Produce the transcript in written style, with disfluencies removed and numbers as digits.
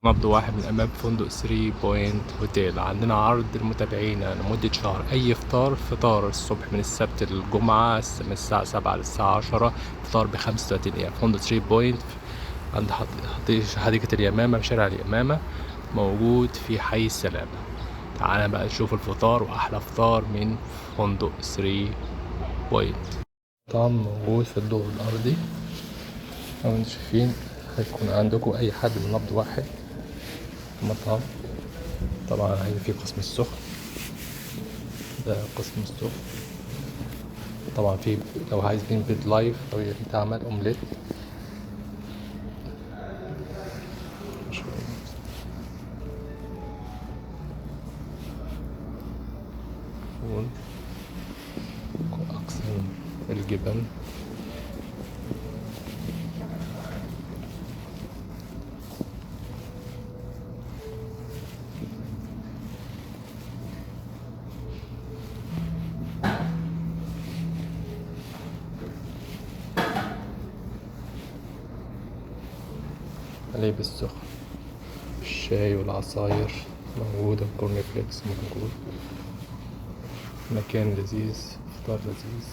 نبض واحد من أمام فندق 3 بوينت هوتيل. عندنا عرض للمتابعين لمدة شهر، أي فطار الصبح من السبت للجمعة من الساعة 7 للساعة 10، فطار ب35 ريال. فندق 3 بوينت عند حديقة اليمامة بشارع اليمامة، موجود في حي السلامة. تعالى بقى نشوف الفطار وأحلى فطار من فندق 3 بوينت. طعم موجود في الدور الأرضي، لو انتوا شايفين هيكون عندكم أي حد من نبض واحد مطعم. طبعا هيبقى في قسم السخن، ده قسم السخن. طبعا في لو عايزين بيض لايف أو يتعمل أومليت. أقسام الجبن، حليب السخن، الشاي والعصاير موجودة، الكورن فليكس موجود. مكان لذيذ، فطار لذيذ.